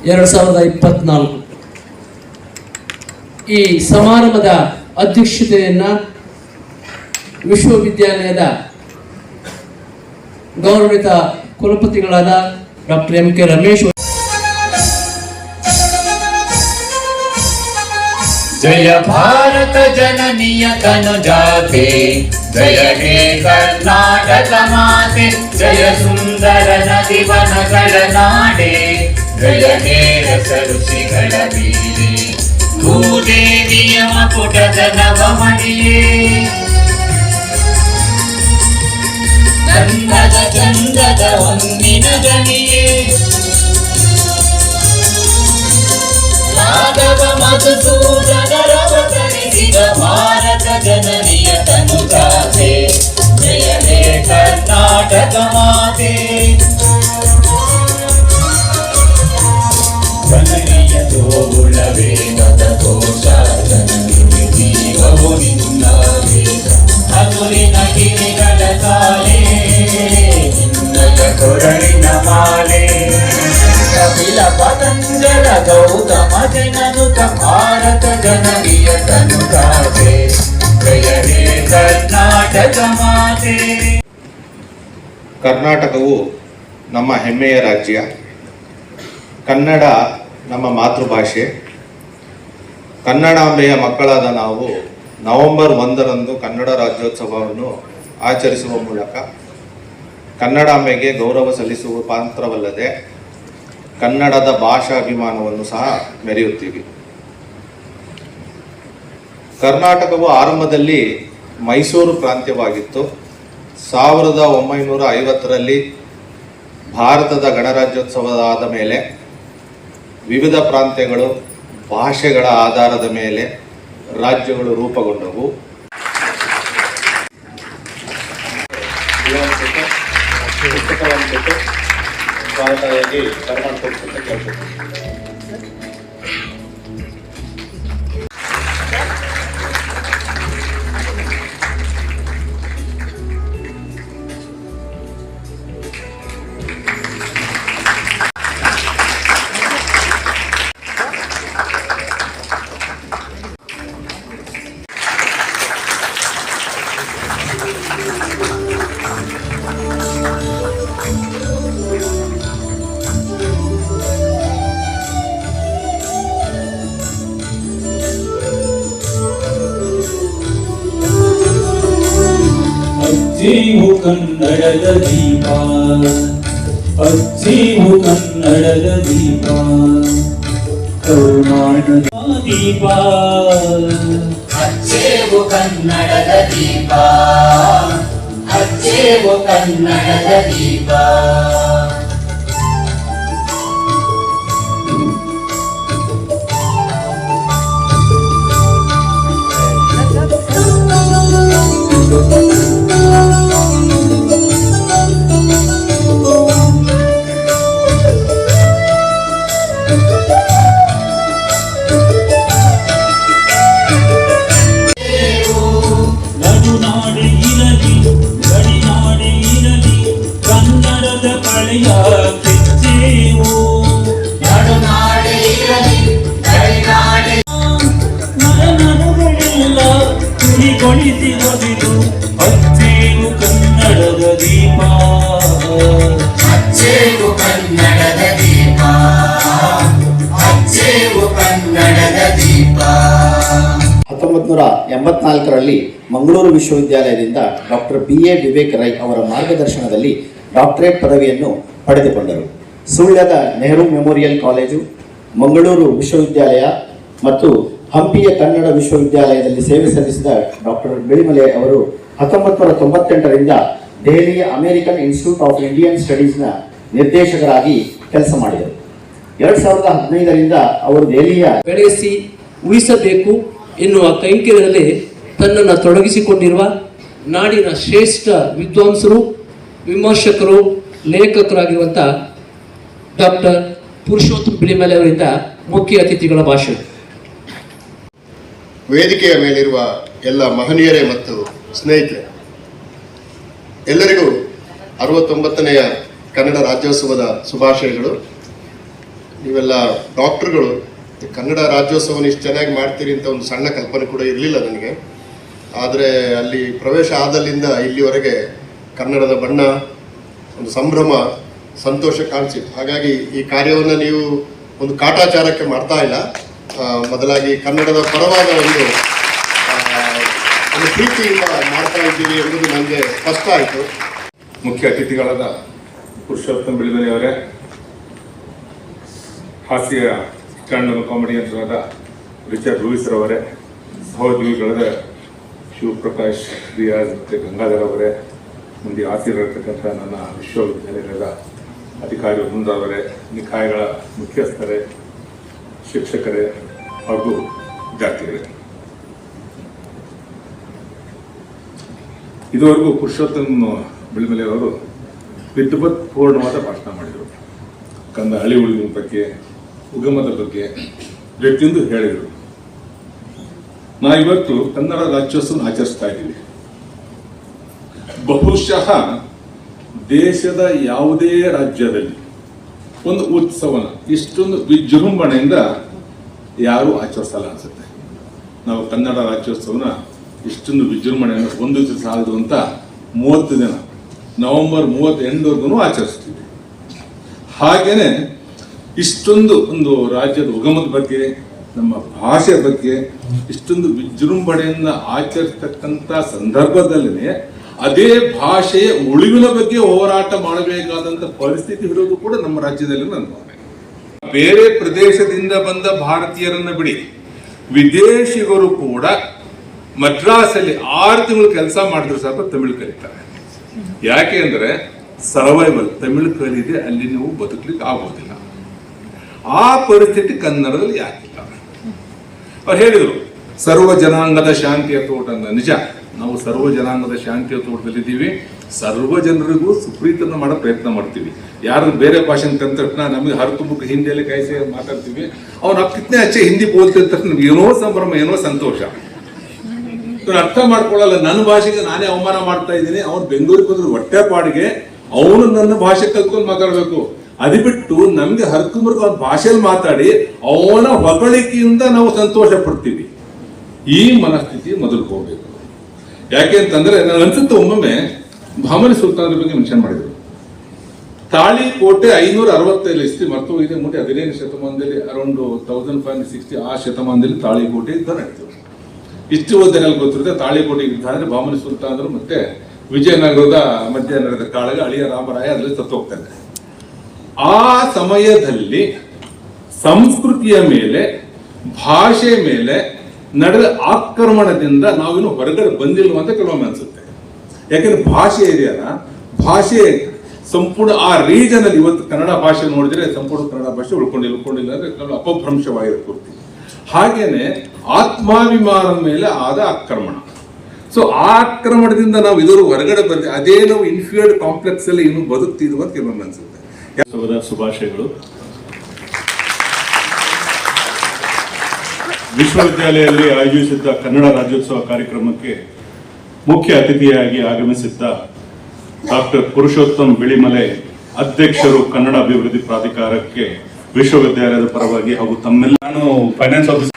2024. ಈ ಸಮಾರಂಭದ ಅಧ್ಯಕ್ಷತೆಯನ್ನು ವಿಶ್ವವಿದ್ಯಾಲಯದ ಗೌರವಿತ ಕುಲಪತಿಗಳಾದ ಡಾಕ್ಟರ್ ಎಂ.ಕೆ. ರಮೇಶ್. जय भारत जननीय तनुजाते, जय हे कर्नाटक माते, जय सुंदर नदी वनಗಳ ನಾಡೆ, जय हे रस ಋಷಿಗಳ ಬೀಡೆ, ಭೂದೇವಿಯ ಮಕುಟದ ನವಮಣಿಯೇ, ಚಂದದ ಚಂದದ ಹೊನ್ನಿನ ಗಣಿಯೇ, ರಾಘವ ಮಧುಸೂದನರವತರಿಸಿದ ಭಾರತ ಜನನಿಯ ತನುಜಾತೆ, ಜಯ ಹೇ ಕರ್ನಾಟಕ ಮಾತೆ. ಜನನಿಯ ಜೋಗುಳ ವೇದದ ಕೋಶ, ಜನನಿಗೆ ಜೀವವು ನಿನ್ನ ವೇದ, ಹಸುರಿನ ಗಿರಿಗಳ ಸಾಲೆ, ನಿನ್ನಯ ಕೊರಳಿನ ಮಾಲೆ, ಕಪಿಲ ಪತಂಜಲ ಗೌತಮ ಜನನುತ ಭಾರತ ಜನನಿಯ ತನುಜಾತೆ, ಜಯ ಹೇ ಕರ್ನಾಟಕ ಮಾತೆ. ಕರ್ನಾಟಕವು ನಮ್ಮ ಹೆಮ್ಮೆಯ ರಾಜ್ಯ. ಕನ್ನಡ ನಮ್ಮ ಮಾತೃಭಾಷೆ. ಕನ್ನಡಾಂಬೆಯ ಮಕ್ಕಳಾದ ನಾವು ನವೆಂಬರ್ 1ರಂದು ಕನ್ನಡ ರಾಜ್ಯೋತ್ಸವವನ್ನು ಆಚರಿಸುವ ಮೂಲಕ ಕನ್ನಡಾಂಬೆಗೆ ಗೌರವ ಸಲ್ಲಿಸುವ ಮಾತ್ರವಲ್ಲದೆ ಕನ್ನಡದ ಭಾಷಾಭಿಮಾನವನ್ನು ಸಹ ಮೆರೆಯುತ್ತೀವಿ. ಕರ್ನಾಟಕವು ಆರಂಭದಲ್ಲಿ ಮೈಸೂರು ಪ್ರಾಂತ್ಯವಾಗಿತ್ತು. 1950ರಲ್ಲಿ ಭಾರತದ ಗಣರಾಜ್ಯೋತ್ಸವದ ಮೇಲೆ ವಿವಿಧ ಪ್ರಾಂತ್ಯಗಳು ಭಾಷೆಗಳ ಆಧಾರದ ಮೇಲೆ ರಾಜ್ಯಗಳು ರೂಪುಗೊಂಡವು. ಭಾರತದಲ್ಲಿ ಕರ್ನಾಟಕ ಅಜ್ಜಿಯು ಕನ್ನಡದ ದೀಪ, ಅಜ್ಜಿಯು ಕನ್ನಡದ ದೀಪ, ಕರುನಾಟದ ದೀಪ, ಅಜ್ಜಿಯು ಕನ್ನಡದ ದೀಪ, ಅಜ್ಜಿಯು ಕನ್ನಡದ ದೀಪ. ಅಜ್ಜಿಯು ಕನ್ನಡದ ದೀಪ, ಅಜ್ಜಿಯು ಕನ್ನಡದ ದೀಪ, ಅಜ್ಜಿಯು ಕನ್ನಡದ ದೀಪ. 1984ರಲ್ಲಿ ಮಂಗಳೂರು ವಿಶ್ವವಿದ್ಯಾಲಯದಿಂದ ಡಾಕ್ಟರ್ B.A. ವಿವೇಕ್ ರೈ ಅವರ ಮಾರ್ಗದರ್ಶನದಲ್ಲಿ ಡಾಕ್ಟರೇಟ್ ಪದವಿಯನ್ನು ಪಡೆದುಕೊಂಡರು. ಸುಳ್ಯದ ನೆಹರು ಮೆಮೋರಿಯಲ್ ಕಾಲೇಜು, ಮಂಗಳೂರು ವಿಶ್ವವಿದ್ಯಾಲಯ ಮತ್ತು ಹಂಪಿಯ ಕನ್ನಡ ವಿಶ್ವವಿದ್ಯಾಲಯದಲ್ಲಿ ಸೇವೆ ಸಲ್ಲಿಸಿದ ಡಾಕ್ಟರ್ ಬೆಳಿಮಲೆ ಅವರು 1998ರಿಂದ ದೆಹಲಿಯ ಅಮೆರಿಕನ್ ಇನ್ಸ್ಟಿಟ್ಯೂಟ್ ಆಫ್ ಇಂಡಿಯನ್ ಸ್ಟಡೀಸ್ನ ನಿರ್ದೇಶಕರಾಗಿ ಕೆಲಸ ಮಾಡಿದರು. 2015ರಿಂದ ಅವರು ದೆಹಲಿಯ ಬೆಳೆಸಿ ಉಳಿಸಬೇಕು ಎನ್ನುವ ಕೈಂಕರ್ಯದಲ್ಲಿ ತನ್ನನ್ನು ತೊಡಗಿಸಿಕೊಂಡಿರುವ ನಾಡಿನ ಶ್ರೇಷ್ಠ ವಿದ್ವಾಂಸರು, ವಿಮರ್ಶಕರು, ಲೇಖಕರಾಗಿರುವಂಥ ಡಾಕ್ಟರ್ ಪುರುಷೋತ್ತಮ ಬಿಳಿಮಲೆ ಅವರಿಂದ ಮುಖ್ಯ ಅತಿಥಿಗಳ ಭಾಷಣ. ವೇದಿಕೆಯ ಮೇಲಿರುವ ಎಲ್ಲ ಮಹನೀಯರೇ ಮತ್ತು ಸ್ನೇಹಿತರೆ, ಎಲ್ಲರಿಗೂ 69ನೆಯ ಕನ್ನಡ ರಾಜ್ಯೋತ್ಸವದ ಶುಭಾಶಯಗಳು. ನೀವೆಲ್ಲ ಡಾಕ್ಟರ್ಗಳು ಕನ್ನಡ ರಾಜ್ಯೋತ್ಸವನ ಇಷ್ಟು ಚೆನ್ನಾಗಿ ಮಾಡ್ತೀರಿ ಅಂತ ಒಂದು ಸಣ್ಣ ಕಲ್ಪನೆ ಕೂಡ ಇರಲಿಲ್ಲ ನನಗೆ. ಆದರೆ ಅಲ್ಲಿ ಪ್ರವೇಶ ಆದಲ್ಲಿಂದ ಇಲ್ಲಿವರೆಗೆ ಕನ್ನಡದ ಬಣ್ಣ, ಒಂದು ಸಂಭ್ರಮ, ಸಂತೋಷ ಕಾಣಿಸಿತ್ತು. ಹಾಗಾಗಿ ಈ ಕಾರ್ಯವನ್ನು ನೀವು ಒಂದು ಕಾಟಾಚಾರಕ್ಕೆ ಮಾಡ್ತಾ ಇಲ್ಲ, ಮೊದಲಾಗಿ ಕನ್ನಡದ ಪರವಾದ ಒಂದು ಪ್ರೀತಿಯಿಂದ ಮಾಡ್ತಾ ಇದ್ದೀವಿ ಎಂಬುದು ನನಗೆ ಸ್ಪಷ್ಟ ಆಯಿತು. ಮುಖ್ಯ ಅತಿಥಿಗಳಾದ ಪುರುಷೋತ್ತಮ್ ಬಿಳಿಮಲೆ ಅವರೇ, ಹಾಸ್ಯ ಸ್ಟ್ಯಾಂಡ್ ಅಪ್ ಕಾಮಿಡಿಯನ್ಸ್ಗಳಾದ ರಿಚರ್ಡ್ ಲೂಯಿಸ್ ರವರೇ, ಸಹೋದ್ಯೋಗಿಗಳಾದ ಶಿವಪ್ರಕಾಶ್, ರಿಯಾಜ್ ಮತ್ತು ಗಂಗಾಧರ್ ಅವರೇ, ಮುಂದೆ ಹಾಸಿರತಕ್ಕಂಥ ನನ್ನ ವಿಶ್ವವಿದ್ಯಾಲಯದ ಅಧಿಕಾರಿ ವೃಂದವರೇ, ನಿಕಾಯಗಳ ಮುಖ್ಯಸ್ಥರೇ, ಶಿಕ್ಷಕರೇ ಹಾಗೂ ವಿದ್ಯಾರ್ಥಿಗಳೇ, ಇದುವರೆಗೂ ಪುರುಷೋತ್ತಮ್ ಬಿಳಿಮಲೆ ಅವರು ವಿದ್ವತ್ಪೂರ್ಣವಾದ ಭಾಷಣ ಮಾಡಿದರು. ಕನ್ನಡ ಹಳಿ ಉಳಿವಿನ ಬಗ್ಗೆ, ಉಗಮದ ಬಗ್ಗೆ ಪ್ರತಿಯೊಂದು ಹೇಳಿದರು. ಇವತ್ತು ಕನ್ನಡ ರಾಜ್ಯೋತ್ಸವ ಆಚರಿಸ್ತಾ ಇದ್ದೀವಿ. ಬಹುಶಃ ದೇಶದ ಯಾವುದೇ ರಾಜ್ಯದಲ್ಲಿ ಒಂದು ಉತ್ಸವನ ಇಷ್ಟೊಂದು ವಿಜೃಂಭಣೆಯಿಂದ ಯಾರೂ ಆಚರಿಸಲ್ಲ ಅನ್ಸುತ್ತೆ. ನಾವು ಕನ್ನಡ ರಾಜ್ಯೋತ್ಸವನ ಇಷ್ಟೊಂದು ವಿಜೃಂಭಣೆಯನ್ನು ಒಂದು ದಿವಸ ಸಾಲದು ಅಂತ 30 ದಿನ ನವೆಂಬರ್ 38ವರೆಗೂ ಆಚರಿಸ್ತೀವಿ. ಹಾಗೇನೆ ಇಷ್ಟೊಂದು ಒಂದು ರಾಜ್ಯದ ಉಗಮದ ಬಗ್ಗೆ, ನಮ್ಮ ಭಾಷೆ ಬಗ್ಗೆ ಇಷ್ಟೊಂದು ವಿಜೃಂಭಣೆಯಿಂದ ಆಚರಿಸ್ತಕ್ಕಂಥ ಸಂದರ್ಭದಲ್ಲೇ ಅದೇ ಭಾಷೆಯ ಉಳಿವಿನ ಬಗ್ಗೆ ಹೋರಾಟ ಮಾಡಬೇಕಾದಂಥ ಪರಿಸ್ಥಿತಿ ಇರೋದು ಕೂಡ ನಮ್ಮ ರಾಜ್ಯದಲ್ಲಿ ನನ್ನ ಭಾವನೆ. ಬೇರೆ ಪ್ರದೇಶದಿಂದ ಬಂದ ಭಾರತೀಯರನ್ನ ಬಿಡಿ, ವಿದೇಶಿಗರು ಕೂಡ ಮದ್ರಾಸಲ್ಲಿ 6 ತಿಂಗಳು ಕೆಲಸ ಮಾಡಿದ್ರು ಸ್ವಲ್ಪ ತಮಿಳು ಕಲಿತಾರೆ. ಯಾಕೆ ಅಂದ್ರೆ ಸರ್ವೈವಲ್, ತಮಿಳು ಕಲಿದೆ ಅಲ್ಲಿ ನೀವು ಬದುಕಲಿಕ್ಕೆ ಆಗೋದಿಲ್ಲ. ಆ ಪರಿಸ್ಥಿತಿ ಕನ್ನಡದಲ್ಲಿ ಯಾಕಿಲ್ಲ? ಅವ್ರು ಹೇಳಿದರು ಸರ್ವ ಜನಾಂಗದ ಶಾಂತಿಯ ತೋಟ ಅಂತ. ನಿಜ, ನಾವು ಸರ್ವ ಜನಾಂಗದ ಶಾಂತಿಯ ತೋಟದಲ್ಲಿದ್ದೀವಿ. ಸರ್ವ ಜನರಿಗೂ ಸುಪ್ರೀತನ ಮಾಡೋ ಪ್ರಯತ್ನ ಮಾಡ್ತೀವಿ. ಯಾರು ಬೇರೆ ಭಾಷೆ ಕಂಡ ತಕ್ಷಣ ನಮಗೆ ಹರತುಮುಖ ಹಿಂದಿಯಲ್ಲಿ ಕೈಸೆ ಮಾತಾಡ್ತೀವಿ. ಅವ್ನು ಕಿತ್ನೆ ಅಚ್ಚೆ ಹಿಂದಿ ಬೋಲ್ತಿದ ತಕ್ಷಣ ನಮ್ಗೆ ಏನೋ ಸಂಭ್ರಮ, ಏನೋ ಸಂತೋಷ. ಅರ್ಥ ಮಾಡ್ಕೊಳ್ಳಲ್ಲ, ನನ್ನ ಭಾಷೆಗೆ ನಾನೇ ಅವಮಾನ ಮಾಡ್ತಾ ಇದ್ದೀನಿ. ಅವ್ನು ಬೆಂಗಳೂರಿಗೆ ಹೋದ್ರೆ ಹೊಟ್ಟೆ ಪಾಡಿಗೆ ಅವನು ನನ್ನ ಭಾಷೆ ಕಲ್ತ್ಕೊಂಡು ಮಾತಾಡ್ಬೇಕು. ಅದು ಬಿಟ್ಟು ನಮ್ಗೆ ಹರಕುಮರ್ಗ ಅವನ ಭಾಷೆಯಲ್ಲಿ ಮಾತಾಡಿ ಅವನ ಹೊಗಳಿಕೆಯಿಂದ ನಾವು ಸಂತೋಷ ಪಡ್ತೀವಿ. ಈ ಮನಸ್ಥಿತಿ ಮೊದಲು ಹೋಗ್ಬೇಕು. ಯಾಕೆ ಅಂತಂದ್ರೆ ನನಗೆ ಅನ್ಸುತ್ತೆ, ಒಮ್ಮೊಮ್ಮೆ ಭಾಮನಿ ಸುಲ್ತಾನರ ಬಗ್ಗೆ ಮೆನ್ಷನ್ ಮಾಡಿದ್ರು. ತಾಳಿಕೋಟೆ 565 ಇಸ್ವಿ ಮರ್ತು ಇದೆ. ಮುಂದೆ 15ನೇ ಶತಮಾನದಲ್ಲಿ ಅರೌಂಡ್ 1560 ಆ ಶತಮಾನದಲ್ಲಿ ತಾಳಿಕೋಟೆ ಯುದ್ಧ ನಡೀತು. ಇಷ್ಟು ಓದಿನಲ್ಲಿ ಗೊತ್ತಿರುತ್ತೆ ತಾಳಿಕೋಟೆ ಯುದ್ಧ ಅಂದ್ರೆ ಭಾಮನಿ ಸುಲ್ತಾನರು ಮತ್ತೆ ವಿಜಯನಗರದ ಮಧ್ಯೆ ನಡೆದ ಕಾಳಗ ಅಳಿಯ ರಾಮರಾಯ ಅದರಲ್ಲಿ ಸತ್ತು ಹೋಗ್ತಾರೆ. ಆ ಸಮಯದಲ್ಲಿ ಸಂಸ್ಕೃತಿಯ ಮೇಲೆ, ಭಾಷೆ ಮೇಲೆ ನಡೆದ ಆಕ್ರಮಣದಿಂದ ನಾವಿನ್ನು ಹೊರಗಡೆ ಬಂದಿಲ್ವ ಅಂತ ಕೆಲವೊಮ್ಮೆ ಅನ್ಸುತ್ತೆ. ಯಾಕಂದ್ರೆ ಭಾಷೆ ಇದೆಯಲ್ಲ, ಭಾಷೆ ಸಂಪೂರ್ಣ ಆ ರೀಜನ್ ಅಲ್ಲಿ ಇವತ್ತು ಕನ್ನಡ ಭಾಷೆ ನೋಡಿದ್ರೆ ಸಂಪೂರ್ಣ ಕನ್ನಡ ಭಾಷೆ ಉಳ್ಕೊಂಡಿಲ್ಲ ಅಂದ್ರೆ ಅಪಭ್ರಂಶವಾಗಿದೆ ಪೂರ್ತಿ. ಹಾಗೇನೆ ಆತ್ಮಾಭಿಮಾನದ ಮೇಲೆ ಆದ ಆಕ್ರಮಣ. ಸೊ ಆ ಆಕ್ರಮಣದಿಂದ ನಾವು ಇದುವರೆಗೂ ಹೊರಗಡೆ ಬಂದ್ರೆ ಅದೇ ನಾವು ಇನ್ಫೀರಿಯರ್ ಕಾಂಪ್ಲೆಕ್ಸ್ ಅಲ್ಲಿ ಇನ್ನು ಬದುಕ್ತಿದ್ವು ಅಂತ ಕೆಲವೊಮ್ಮೆ ಅನ್ಸುತ್ತೆ. ಶುಭಾಶಯಗಳು. ವಿಶ್ವವಿದ್ಯಾಲಯದಲ್ಲಿ ಆಯೋಜಿಸಿದ್ದ ಕನ್ನಡ ರಾಜ್ಯೋತ್ಸವ ಕಾರ್ಯಕ್ರಮಕ್ಕೆ ಮುಖ್ಯ ಅತಿಥಿಯಾಗಿ ಆಗಮಿಸಿದ್ದ ಡಾಕ್ಟರ್ ಪುರುಷೋತ್ತಮ್ ಬಿಳಿಮಲೆ, ಅಧ್ಯಕ್ಷರು ಕನ್ನಡ ಅಭಿವೃದ್ಧಿ ಪ್ರಾಧಿಕಾರಕ್ಕೆ ವಿಶ್ವವಿದ್ಯಾಲಯದ ಪರವಾಗಿ ಹಾಗೂ ತಮ್ಮೆಲ್ಲ, ನಾನು ಫೈನಾನ್ಸ್ ಆಫೀಸರ್